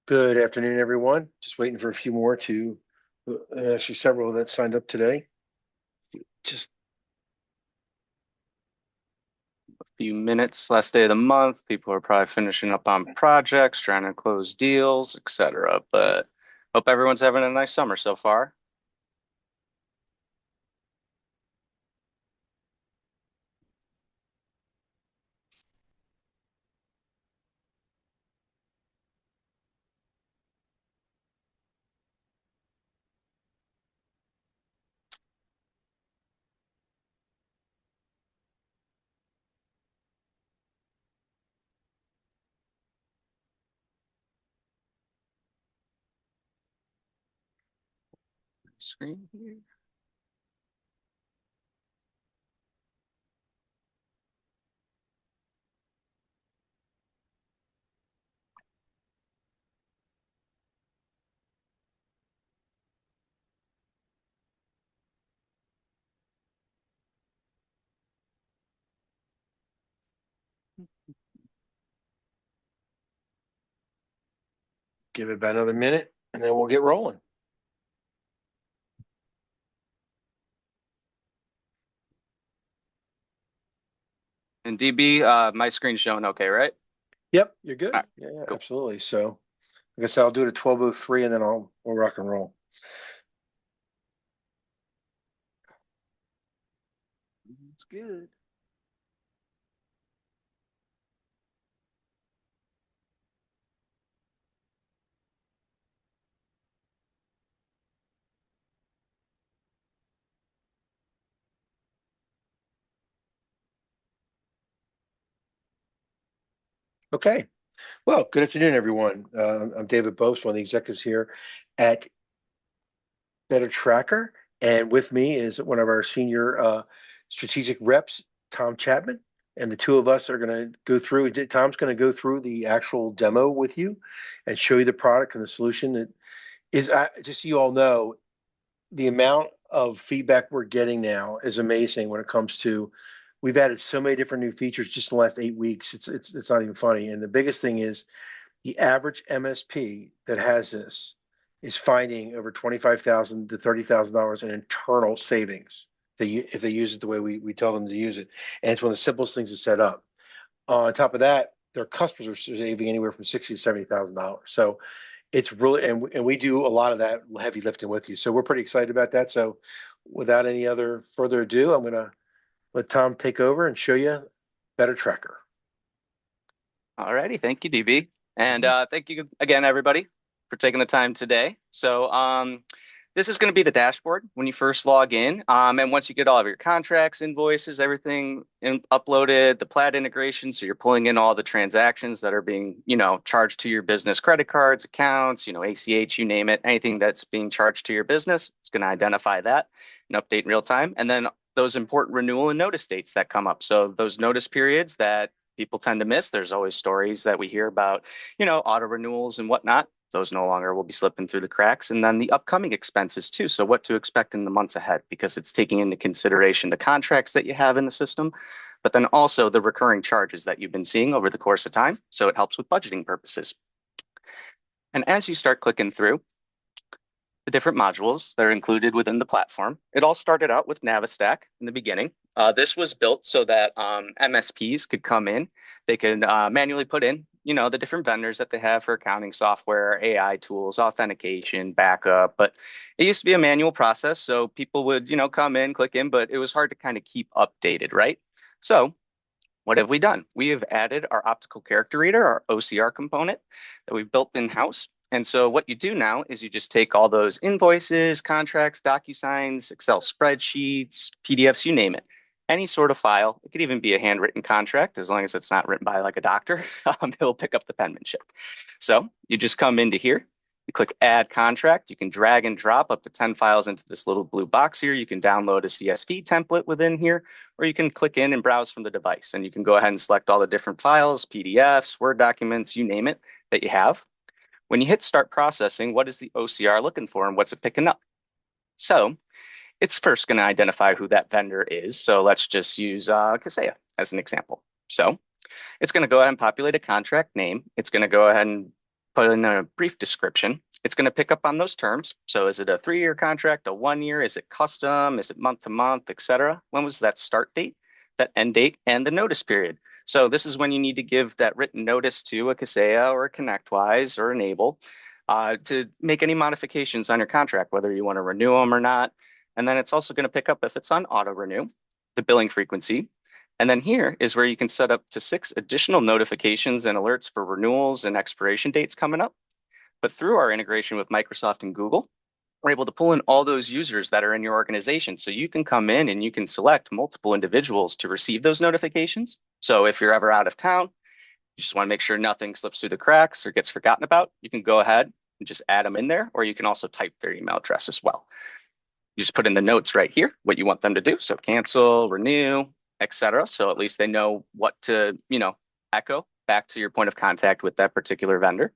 Good afternoon, everyone. Just waiting for a few more actually several that signed up today. Just Few minutes, last day of the month. People are probably finishing up on projects, trying to close deals, etc. But hope everyone's having a nice summer so far. Screen here. give it about another minute and then we'll get rolling. And DB, my screen's showing okay, right? Yep, you're All good. right, Yeah, cool. absolutely. So, like I said, I'll do it at 12:03 and then we'll rock and roll. It's good. Okay. Well, good afternoon, everyone. I'm David Bopst, one of the executives here at BetterTracker, and with me is one of our senior strategic reps, Tom Chapman. And the two of us are going to go through. Tom's going to go through the actual demo with you and show you the product and the solution. That is, just so you all know, the amount of feedback we're getting now is amazing when it comes to. We've added so many different new features just in the last 8 weeks. It's not even funny. And the biggest thing is the average MSP that has this is finding over $25,000 to $30,000 in internal savings if they use it the way we tell them to use it. And it's one of the simplest things to set up. On top of that, their customers are saving anywhere from $60,000 to $70,000. So it's really, and we do a lot of that heavy lifting with you. So we're pretty excited about that. So without any other further ado, I'm going to let Tom take over and show you Better Tracker. All righty, thank you, DB. And Mhm. thank you again, everybody, for taking the time today. This is going to be the dashboard when you first log in. And once you get all of your contracts, invoices, everything uploaded, the Plaid integration, so you're pulling in all the transactions that are being, charged to your business credit cards, accounts, ACH, you name it, anything that's being charged to your business, it's going to identify that and update in real time. And then those important renewal and notice dates that come up. So those notice periods that people tend to miss. There's always stories that we hear about, auto renewals and whatnot. Those no longer will be slipping through the cracks. And then the upcoming expenses too. So what to expect in the months ahead, because it's taking into consideration the contracts that you have in the system, but then also the recurring charges that you've been seeing over the course of time. So it helps with budgeting purposes. And as you start clicking through the different modules that are included within the platform, it all started out with Navistack in the beginning. This was built so that MSPs could come in. They could manually put in, the different vendors that they have for accounting software, AI tools, authentication, backup. But it used to be a manual process, so people would, come in, click in, but it was hard to kind of keep updated, right? So what have we done? We have added our optical character reader, our OCR component that we've built in-house. And so what you do now is you just take all those invoices, contracts, DocuSigns, Excel spreadsheets, PDFs, you name it, any sort of file. It could even be a handwritten contract, as long as it's not written by like a doctor. It'll pick up the penmanship. So you just come into here, you click Add Contract. You can drag and drop up to 10 files into this little blue box here. You can download a CSV template within here, or you can click in and browse from the device. And you can go ahead and select all the different files, PDFs, Word documents, you name it, that you have. When you hit start processing, what is the OCR looking for and what's it picking up? So it's first going to identify who that vendor is. So let's just use Kaseya as an example. So it's going to go ahead and populate a contract name. It's going to go ahead and put in a brief description, it's going to pick up on those terms. So is it a 3-year contract, a 1 year? Is it custom? Is it month to month, etc.? When was that start date, that end date, and the notice period? So this is when you need to give that written notice to a Kaseya or a ConnectWise or Enable to make any modifications on your contract, whether you want to renew them or not. And then it's also going to pick up if it's on auto renew, the billing frequency. And then here is where you can set up to 6 additional notifications and alerts for renewals and expiration dates coming up. But through our integration with Microsoft and Google, we're able to pull in all those users that are in your organization. So you can come in and you can select multiple individuals to receive those notifications. So if you're ever out of town, you just want to make sure nothing slips through the cracks or gets forgotten about, you can go ahead and just add them in there, or you can also type their email address as well. You just put in the notes right here, what you want them to do. So cancel, renew, etc. So at least they know what to, echo back to your point of contact with that particular vendor.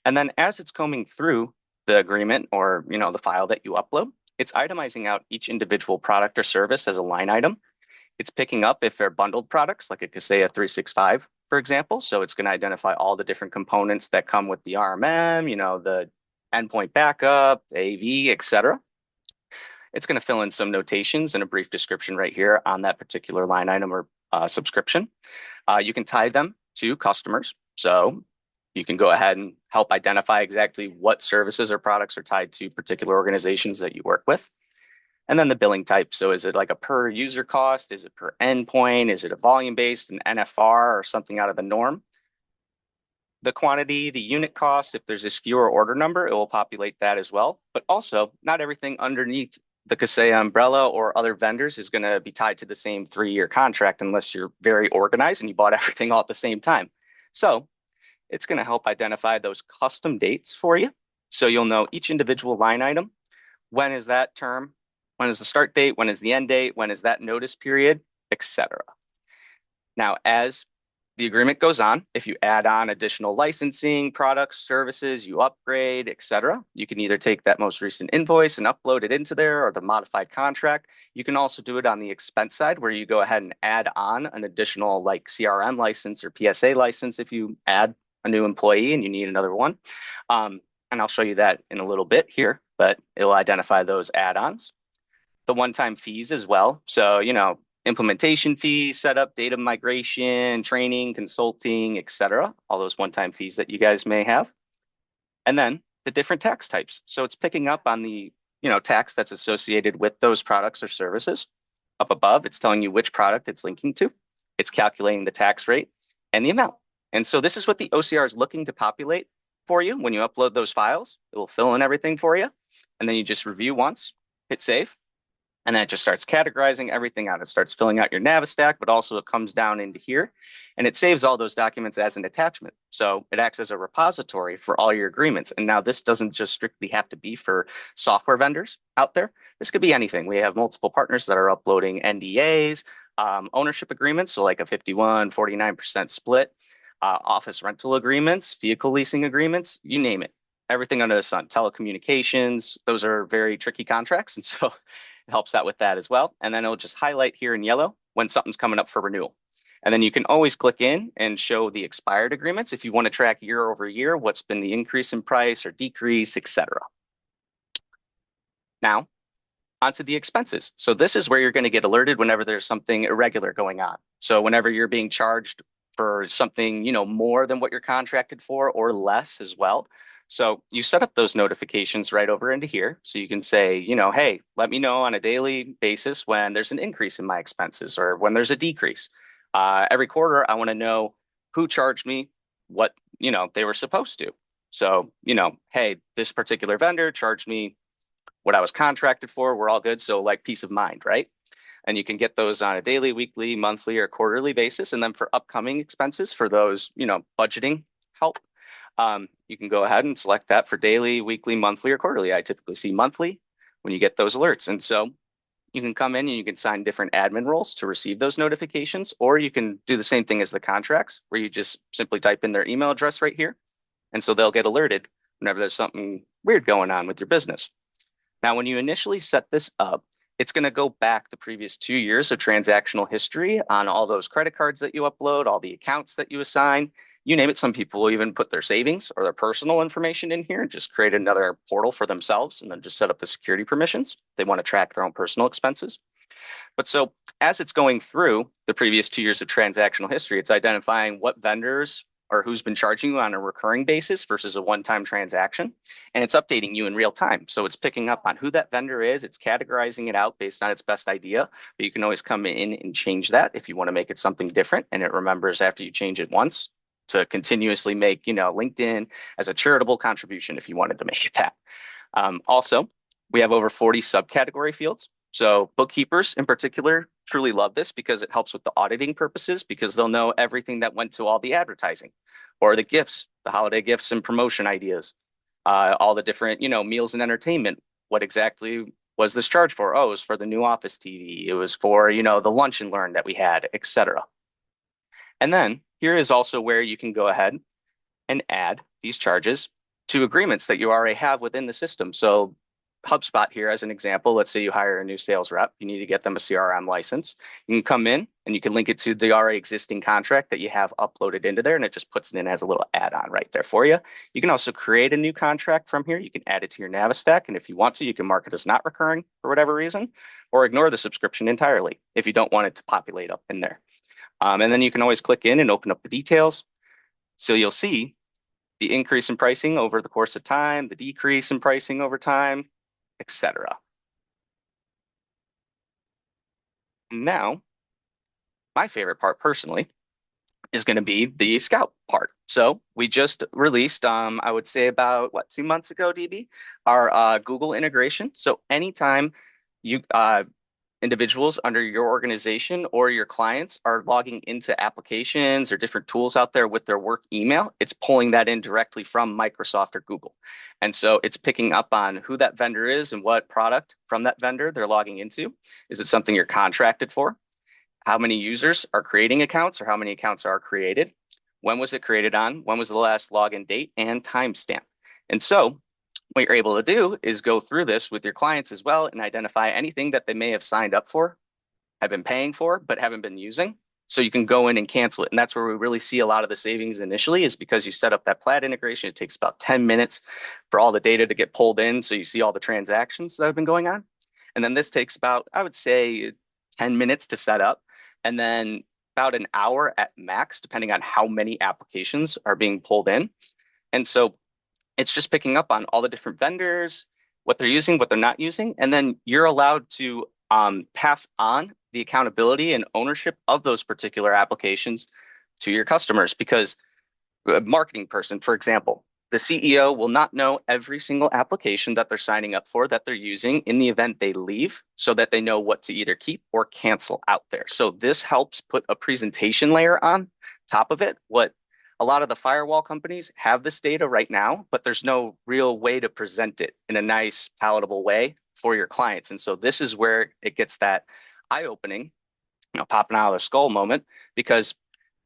And then as it's combing through the agreement or, the file that you upload, it's itemizing out each individual product or service as a line item. It's picking up if they're bundled products, like a Kaseya 365, for example. So it's going to identify all the different components that come with the RMM, the endpoint backup, the AV, etc. It's going to fill in some notations and a brief description right here on that particular line item or subscription. You can tie them to customers. So you can go ahead and help identify exactly what services or products are tied to particular organizations that you work with. And then the billing type. So is it like a per user cost? Is it per endpoint? Is it a volume based, an NFR, or something out of the norm? The quantity, the unit cost, if there's a SKU or order number, it will populate that as well. But also, not everything underneath the Kaseya umbrella or other vendors is going to be tied to the same 3-year contract unless you're very organized and you bought everything all at the same time. So it's going to help identify those custom dates for you. So you'll know each individual line item. When is that term? When is the start date? When is the end date? When is that notice period, etc. Now, as the agreement goes on, if you add on additional licensing, products, services, you upgrade, etc., you can either take that most recent invoice and upload it into there or the modified contract. You can also do it on the expense side where you go ahead and add on an additional like CRM license or PSA license if you add a new employee and you need another one. And I'll show you that in a little bit here, but it will identify those add-ons. The one-time fees as well. So, implementation fees, setup, data migration, training, consulting, etc. All those one-time fees that you guys may have. And then the different tax types. So it's picking up on the, tax that's associated with those products or services. Up above, it's telling you which product it's linking to. It's calculating the tax rate and the amount. And so this is what the OCR is looking to populate for you. When you upload those files, it will fill in everything for you. And then you just review once, hit save. And then it just starts categorizing everything out. It starts filling out your Navistack, but also it comes down into here and it saves all those documents as an attachment. So it acts as a repository for all your agreements. And now this doesn't just strictly have to be for software vendors out there. This could be anything. We have multiple partners that are uploading NDAs, ownership agreements, so like a 51, 49% split, office rental agreements, vehicle leasing agreements, you name it. Everything under the sun, telecommunications, those are very tricky contracts. And so it helps out with that as well. And then it'll just highlight here in yellow when something's coming up for renewal. And then you can always click in and show the expired agreements if you want to track year over year, what's been the increase in price or decrease, etc. Now, onto the expenses. So this is where you're going to get alerted whenever there's something irregular going on. So whenever you're being charged for something, more than what you're contracted for or less as well. So you set up those notifications right over into here. So you can say, hey, let me know on a daily basis when there's an increase in my expenses or when there's a decrease. Every quarter, I want to know who charged me what, they were supposed to. So, hey, this particular vendor charged me what I was contracted for. We're all good. So like peace of mind, right? And you can get those on a daily, weekly, monthly, or quarterly basis. And then for upcoming expenses, for those, budgeting help, you can go ahead and select that for daily, weekly, monthly, or quarterly. I typically see monthly when you get those alerts. And so you can come in and you can sign different admin roles to receive those notifications, or you can do the same thing as the contracts where you just simply type in their email address right here. And so they'll get alerted whenever there's something weird going on with your business. Now, when you initially set this up, it's going to go back the previous 2 years of transactional history on all those credit cards that you upload, all the accounts that you assign. You name it. Some people will even put their savings or their personal information in here and just create another portal for themselves and then just set up the security permissions. They want to track their own personal expenses. But so as it's going through the previous 2 years of transactional history, it's identifying what vendors or who's been charging you on a recurring basis versus a one-time transaction. And it's updating you in real time. So it's picking up on who that vendor is. It's categorizing it out based on its best idea. But you can always come in and change that if you want to make it something different. And it remembers after you change it once to continuously make, LinkedIn as a charitable contribution if you wanted to make it that. Also, we have over 40 subcategory fields. So bookkeepers in particular truly love this because it helps with the auditing purposes because they'll know everything that went to all the advertising or the gifts, the holiday gifts and promotion ideas, all the different, meals and entertainment. What exactly was this charged for? Oh, it was for the new Office TV. It was for, the lunch and learn that we had, etc. And then here is also where you can go ahead and add these charges to agreements that you already have within the system. So HubSpot here as an example, let's say you hire a new sales rep, you need to get them a CRM license. You can come in and you can link it to the already existing contract that you have uploaded into there, and it just puts it in as a little add-on right there for you. You can also create a new contract from here. You can add it to your Navistack, and if you want to, you can mark it as not recurring for whatever reason, or ignore the subscription entirely if you don't want it to populate up in there. And then you can always click in and open up the details. So you'll see the increase in pricing over the course of time, the decrease in pricing over time, etc. Now, my favorite part personally is going to be the Scout part. So we just released, I would say about 2 months ago, DB, our Google integration. So anytime you individuals under your organization or your clients are logging into applications or different tools out there with their work email, it's pulling that in directly from Microsoft or Google. And so it's picking up on who that vendor is and what product from that vendor they're logging into. Is it something you're contracted for? How many users are creating accounts or how many accounts are created? When was it created on? When was the last login date and timestamp? And so what you're able to do is go through this with your clients as well and identify anything that they may have signed up for, have been paying for, but haven't been using. So you can go in and cancel it. And that's where we really see a lot of the savings initially is because you set up that Plaid integration. It takes about 10 minutes for all the data to get pulled in. So you see all the transactions that have been going on. And then this takes about, I would say, 10 minutes to set up. And then about an hour at max, depending on how many applications are being pulled in. And so it's just picking up on all the different vendors, what they're using, what they're not using. And then you're allowed to pass on the accountability and ownership of those particular applications to your customers because a marketing person, for example, the CEO will not know every single application that they're signing up for that they're using in the event they leave so that they know what to either keep or cancel out there. So this helps put a presentation layer on top of it. What a lot of the firewall companies have this data right now, but there's no real way to present it in a nice, palatable way for your clients. And so this is where it gets that eye-opening, popping out of the skull moment, because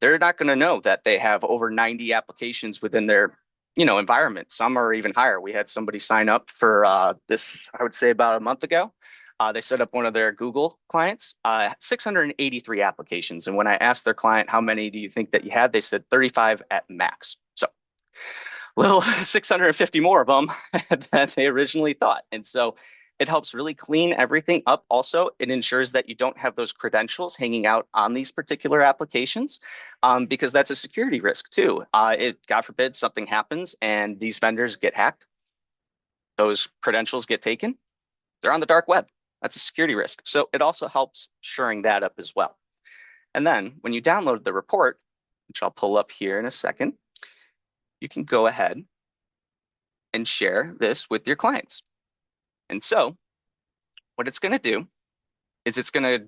they're not going to know that they have over 90 applications within their environment. Some are even higher. We had somebody sign up for this, I would say about a month ago. They set up one of their Google clients, 683 applications. And when I asked their client, how many do you think that you had? They said 35 at max. So little 650 more of them than they originally thought. And so it helps really clean everything up. Also, it ensures that you don't have those credentials hanging out on these particular applications because that's a security risk too. God forbid something happens and these vendors get hacked. Those credentials get taken. They're on the dark web. That's a security risk. So it also helps shoring that up as well. And then when you download the report, which I'll pull up here in a second, you can go ahead and share this with your clients. And so what it's going to do is it's going to,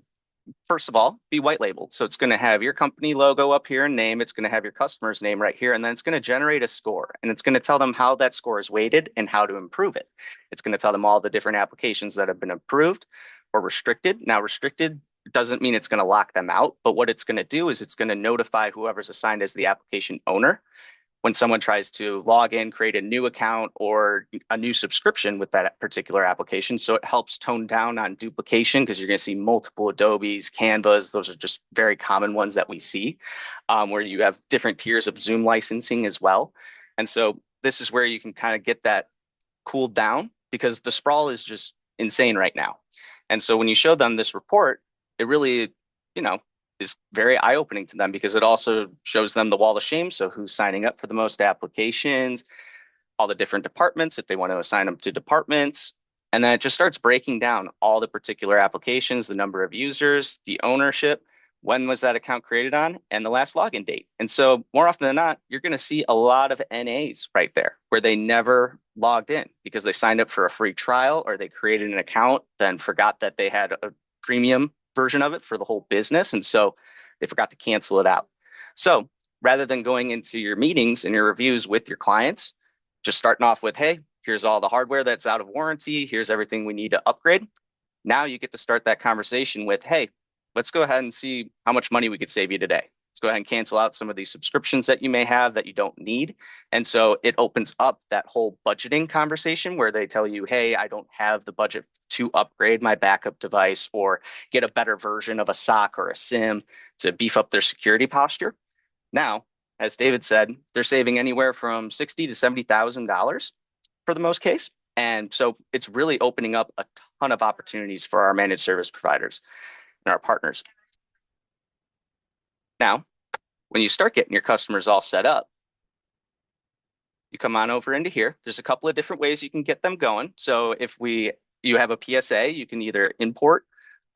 first of all, be white labeled. So it's going to have your company logo up here and name. It's going to have your customer's name right here. And then it's going to generate a score. And it's going to tell them how that score is weighted and how to improve it. It's going to tell them all the different applications that have been approved or restricted. Now, restricted doesn't mean it's going to lock them out. But what it's going to do is it's going to notify whoever's assigned as the application owner when someone tries to log in, create a new account or a new subscription with that particular application. So it helps tone down on duplication because you're going to see multiple Adobes, Canvas. Those are just very common ones that we see, where you have different tiers of Zoom licensing as well. And so this is where you can kind of get that cooled down because the sprawl is just insane right now. And so when you show them this report, it really, you know, is very eye-opening to them because it also shows them the wall of shame. So who's signing up for the most applications, all the different departments, if they want to assign them to departments. And then it just starts breaking down all the particular applications, the number of users, the ownership, when was that account created on, and the last login date. And so more often than not, you're going to see a lot of NAs right there where they never logged in because they signed up for a free trial or they created an account, then forgot that they had a premium version of it for the whole business. And so they forgot to cancel it out. So rather than going into your meetings and your reviews with your clients, just starting off with, hey, here's all the hardware that's out of warranty. Here's everything we need to upgrade. Now you get to start that conversation with, hey, let's go ahead and see how much money we could save you today. Let's go ahead and cancel out some of these subscriptions that you may have that you don't need. And so it opens up that whole budgeting conversation where they tell you, hey, I don't have the budget to upgrade my backup device or get a better version of a SOC or a SIM to beef up their security posture. Now, as David said, they're saving anywhere from $60,000 to $70,000 for the most case. And so it's really opening up a ton of opportunities for our managed service providers and our partners. Now, when you start getting your customers all set up, you come on over into here. There's a couple of different ways you can get them going. So if you have a PSA, you can either import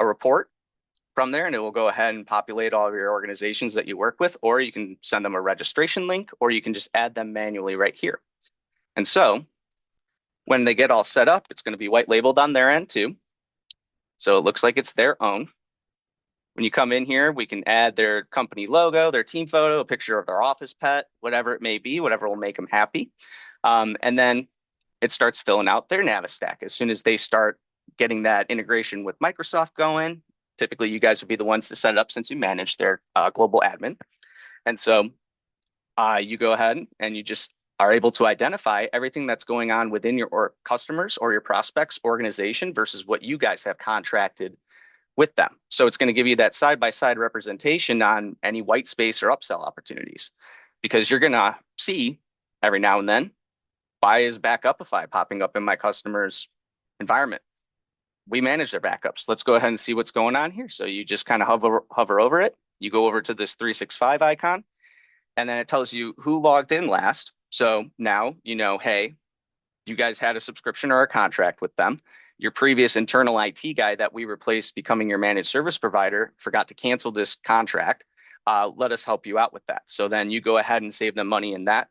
a report from there and it will go ahead and populate all of your organizations that you work with, or you can send them a registration link, or you can just add them manually right here. And so when they get all set up, it's going to be white labeled on their end too. So it looks like it's their own. When you come in here, we can add their company logo, their team photo, a picture of their office pet, whatever it may be, whatever will make them happy. And then it starts filling out their Navistack. As soon as they start getting that integration with Microsoft going, typically you guys would be the ones to set it up since you manage their global admin. And so you go ahead and you just are able to identify everything that's going on within your customers or your prospects organization versus what you guys have contracted with them. So it's going to give you that side-by-side representation on any white space or upsell opportunities because you're going to see every now and then, why is Backupify popping up in my customer's environment? We manage their backups. Let's go ahead and see what's going on here. So you just kind of hover over it. You go over to this 365 icon, and then it tells you who logged in last. So now you know, hey, you guys had a subscription or a contract with them. Your previous internal IT guy that we replaced becoming your managed service provider forgot to cancel this contract. Let us help you out with that. So then you go ahead and save them money in that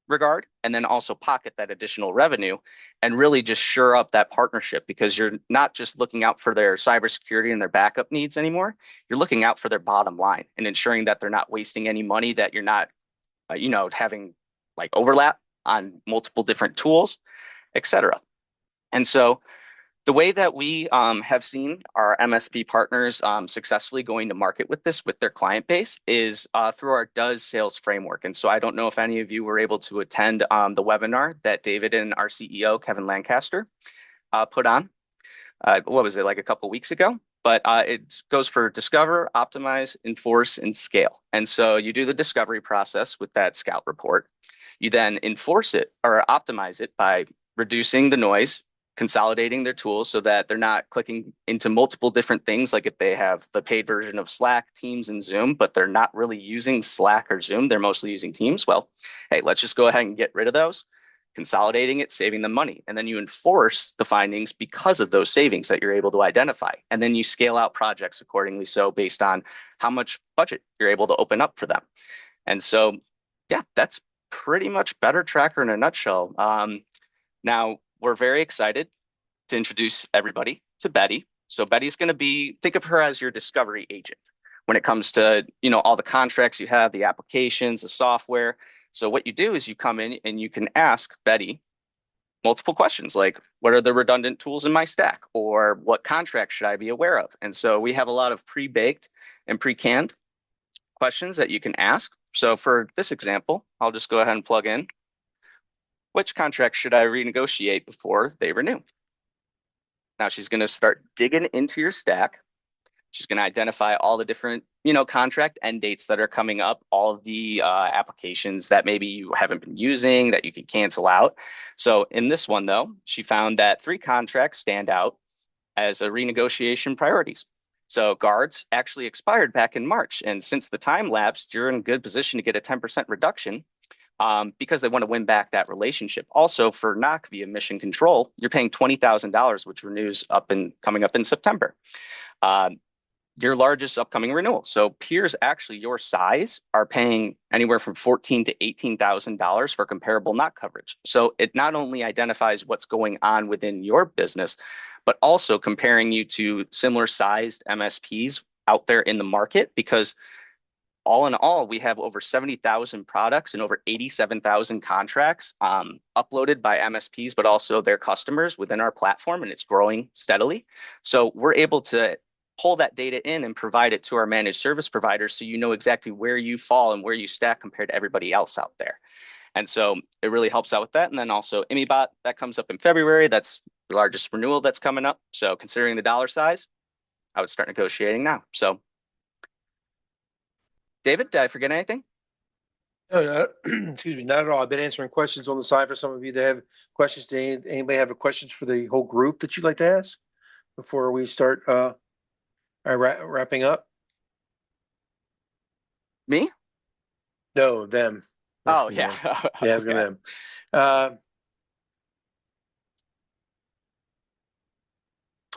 regard, and then also pocket that additional revenue and really just shore up that partnership because you're not just looking out for their cybersecurity and their backup needs anymore. You're looking out for their bottom line and ensuring that they're not wasting any money, that you're not, having like overlap on multiple different tools, etc. And so the way that we have seen our MSP partners successfully going to market with this with their client base is through our Does sales framework. And so I don't know if any of you were able to attend the webinar that David and our CEO, Kevin Lancaster, put on. What was it, like a couple weeks ago? But it goes for discover, optimize, enforce, and scale. And so you do the discovery process with that scout report. You then enforce it or optimize it by reducing the noise, consolidating their tools so that they're not clicking into multiple different things. Like if they have the paid version of Slack, Teams, and Zoom, but they're not really using Slack or Zoom, they're mostly using Teams. Well, hey, let's just go ahead and get rid of those, consolidating it, saving them money. And then you enforce the findings because of those savings that you're able to identify. And then you scale out projects accordingly. So based on how much budget you're able to open up for them. And so, yeah, that's pretty much BetterTracker in a nutshell. Now, we're very excited to introduce everybody to Betty. So Betty's going to be, think of her as your discovery agent when it comes to, all the contracts you have, the applications, the software. So what you do is you come in and you can ask Betty multiple questions like, what are the redundant tools in my stack? Or what contracts should I be aware of? And so we have a lot of pre-baked and pre-canned questions that you can ask. So for this example, I'll just go ahead and plug in which contract should I renegotiate before they renew. Now she's going to start digging into your stack. She's going to identify all the different, contract end dates that are coming up, all of the applications that maybe you haven't been using that you can cancel out. So in this one, though, she found that 3 contracts stand out as a renegotiation priorities. So guards actually expired back in March. And since the time lapsed, you're in a good position to get a 10% reduction because they want to win back that relationship. Also, for knock via mission control, you're paying $20,000, which renews coming up in September. Your largest upcoming renewal. So peers actually your size are paying anywhere from $14,000 to $18,000 for comparable knock coverage. So it not only identifies what's going on within your business, but also comparing you to similar sized MSPs out there in the market, because all in all, we have over 70,000 products and over 87,000 contracts uploaded by MSPs, but also their customers within our platform, and it's growing steadily. So we're able to pull that data in and provide it to our managed service providers so you know exactly where you fall and where you stack compared to everybody else out there. And so it really helps out with that. And then also IMIBot, that comes up in February. That's the largest renewal that's coming up. So considering the dollar size, I would start negotiating now. So David, did I forget anything? No, excuse me, not at all. I've been answering questions on the side for some of you that have questions. Anybody have questions for the whole group that you'd like to ask before we start wrapping up? Me? No, them. Oh, yeah. Yeah, I was gonna them.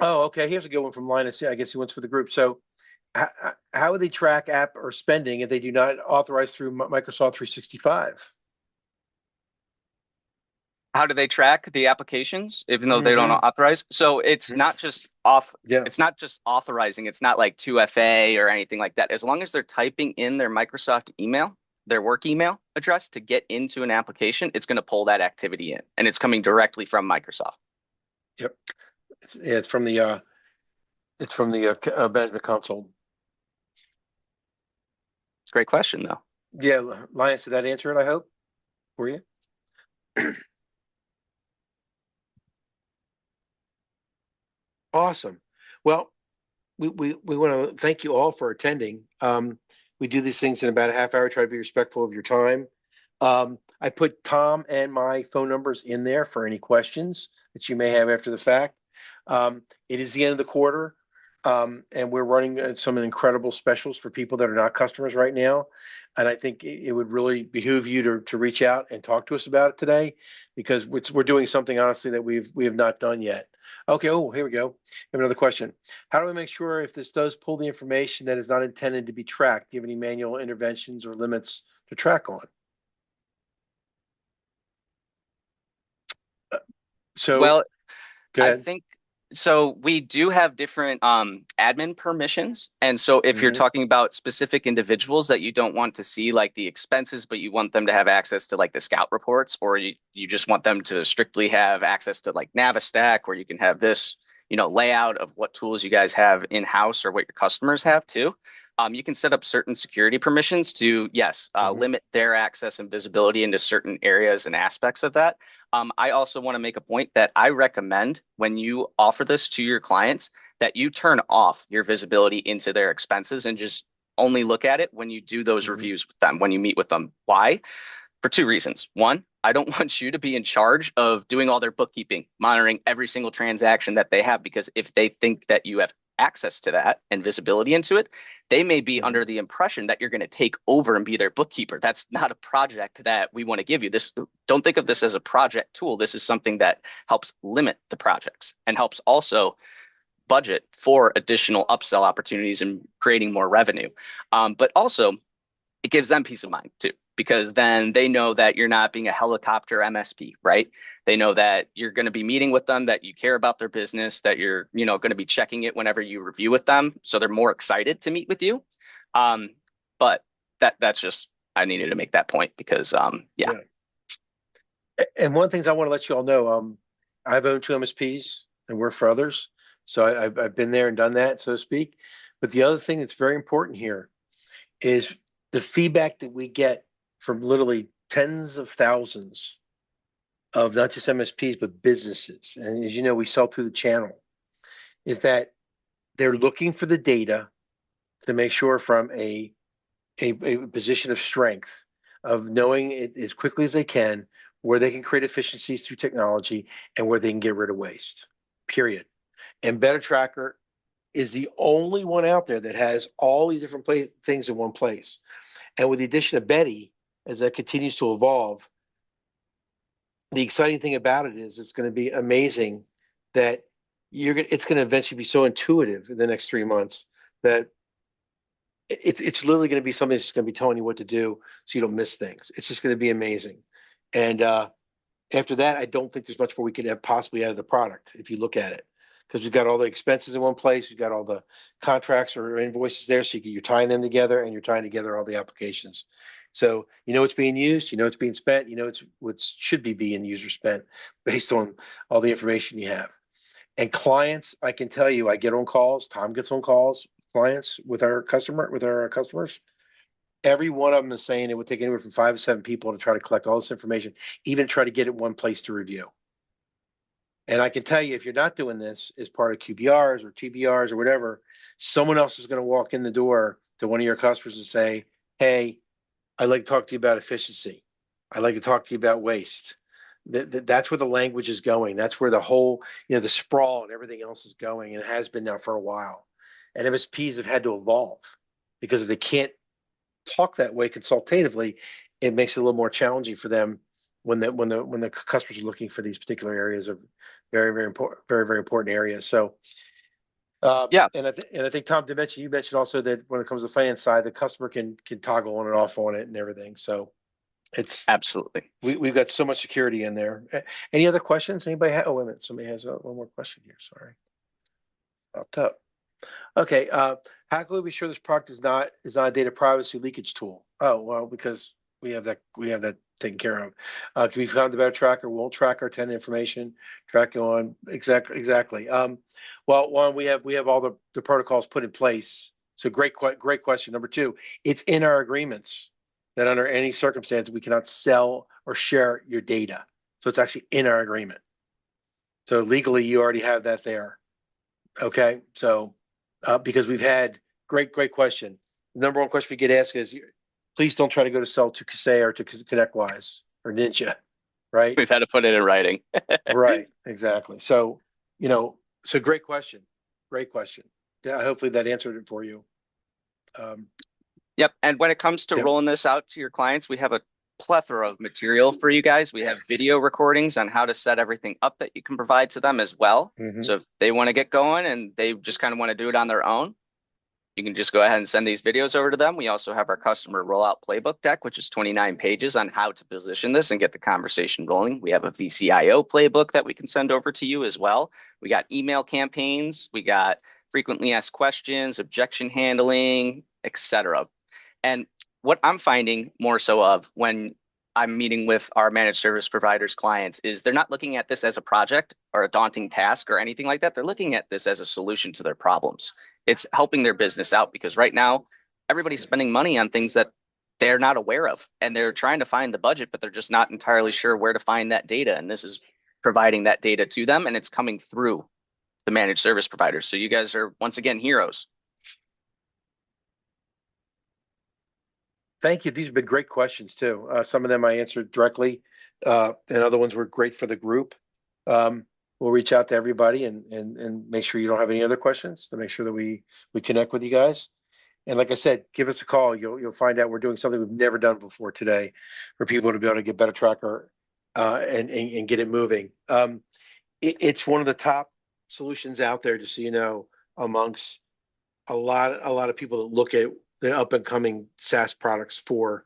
Okay. Here's a good one from Linus. I guess he wants for the group. So, how would they track app or spending if they do not authorize through Microsoft 365? How do they track the applications even though they don't authorize? So it's not just it's not just authorizing. It's not like 2FA or anything like that. As long as they're typing in their Microsoft email, their work email address to get into an application, it's going to pull that activity in, and it's coming directly from Microsoft. Yep. It's from the management console. It's a great question, though. Yeah, Linus, did that answer it? I hope for you. Awesome. Well, we want to thank you all for attending. We do these things in about a half hour, try to be respectful of your time. I put Tom and my phone numbers in there for any questions that you may have after the fact. It is the end of the quarter, and we're running some incredible specials for people that are not customers right now. And I think it would really behoove you to reach out and talk to us about it today, because we're doing something honestly that we have not done yet. Okay. Oh, here we go. I have another question. How do we make sure if this does pull the information that is not intended to be tracked? Do you have any manual interventions or limits to track on? Well, go ahead. I think so. We do have different admin permissions. And so if you're talking about specific individuals that you don't want to see like the expenses, but you want them to have access to like the scout reports, or you just want them to strictly have access to like Navistack, where you can have this, layout of what tools you guys have in-house or what your customers have too. You can set up certain security permissions to, yes, limit their access and visibility into certain areas and aspects of that. I also want to make a point that I recommend when you offer this to your clients that you turn off your visibility into their expenses and just only look at it when you do those reviews with them, when you meet with them. Why? For 2 reasons. One, I don't want you to be in charge of doing all their bookkeeping, monitoring every single transaction that they have, because if they think that you have access to that and visibility into it, they may be under the impression that you're going to take over and be their bookkeeper. That's not a project that we want to give you. Don't think of this as a project tool. This is something that helps limit the projects and helps also budget for additional upsell opportunities and creating more revenue. But also, it gives them peace of mind too, because then they know that you're not being a helicopter MSP, right? They know that you're going to be meeting with them, that you care about their business, that you're, going to be checking it whenever you review with them. So they're more excited to meet with you. But that's just, I needed to make that point because, yeah. And one of the things I want to let you all know, I've owned 2 MSPs and worked for others. So I've been there and done that, so to speak. But the other thing that's very important here is the feedback that we get from literally tens of thousands of not just MSPs, but businesses, and as you know, we sell through the channel, is that they're looking for the data to make sure from a position of strength of knowing it as quickly as they can where they can create efficiencies through technology and where they can get rid of waste, period. And BetterTracker is the only one out there that has all these different things in one place. And with the addition of Betty, as that continues to evolve, the exciting thing about it is it's going to be amazing that it's going to eventually be so intuitive in the next 3 months that it's literally going to be something that's just going to be telling you what to do so you don't miss things. It's just going to be amazing. And after that, I don't think there's much more we could have possibly out of the product if you look at it, because we've got all the expenses in one place, you've got all the contracts or invoices there, so you're tying them together and you're tying together all the applications. So you know it's being used, you know it's being spent, you know it's what should be being user spent based on all the information you have. And clients, I can tell you, I get on calls, Tom gets on calls, clients with our customers. Every one of them is saying it would take anywhere from 5 to 7 people to try to collect all this information, even try to get it one place to review. And I can tell you, if you're not doing this as part of QBRs or TBRs or whatever, someone else is going to walk in the door to one of your customers and say, hey, I'd like to talk to you about efficiency. I'd like to talk to you about waste. That's where the language is going. That's where the whole, the sprawl and everything else is going, and it has been now for a while. And MSPs have had to evolve, because if they can't talk that way consultatively, it makes it a little more challenging for them when the customers are looking for these particular areas of very important areas. So Yeah, and I think Tom did mention, you mentioned also that when it comes to the finance side, the customer can toggle on and off on it and everything. So it's absolutely. we've got so much security in there. Any other questions? Anybody have? Oh, wait a minute. Somebody has one more question here. Sorry, popped up. Okay. How can we be sure this product is not a data privacy leakage tool? Oh, well, because we have that taken care of. Can be found the BetterTracker won't track our tenant information, track on exactly. Well, one, we have all the protocols put in place. So great question. Number two, it's in our agreements that under any circumstance we cannot sell or share your data. So it's actually in our agreement. So legally, you already have that there. Okay, so because we've had great question. The number one question we get asked is, please don't try to go to sell to Kaseya or to ConnectWise or Ninja, right? We've had to put it in writing. Right, exactly. So, so great question. Great question. Yeah, hopefully that answered it for you. Yep. And when it comes to Yep. rolling this out to your clients, we have a plethora of material for you guys. We have video recordings on how to set everything up that you can provide to them as well. Mhm. So if they want to get going and they just kind of want to do it on their own, you can just go ahead and send these videos over to them. We also have our customer rollout playbook deck, which is 29 pages on how to position this and get the conversation rolling. We have a VCIO playbook that we can send over to you as well. We got email campaigns, we got frequently asked questions, objection handling, etc. And what I'm finding more so of when I'm meeting with our managed service providers clients is they're not looking at this as a project or a daunting task or anything like that. They're looking at this as a solution to their problems. It's helping their business out, because right now everybody's spending money on things that they're not aware of, and they're trying to find the budget, but they're just not entirely sure where to find that data. And this is providing that data to them, and it's coming through the managed service providers. So you guys are once again heroes. Thank you. These have been great questions too. Some of them I answered directly, and other ones were great for the group. We'll reach out to everybody and make sure you don't have any other questions, to make sure that we connect with you guys. And like I said, give us a call. You'll find out we're doing something we've never done before today, for people to be able to get BetterTracker and get it moving. It's one of the top solutions out there, just so you know, amongst a lot of people that look at the up and coming SaaS products for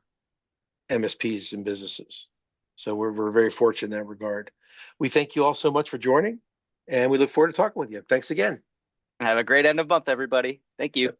MSPs and businesses. So we're very fortunate in that regard. We thank you all so much for joining, and we look forward to talking with you. Thanks again. Have a great end of month, everybody. Thank you.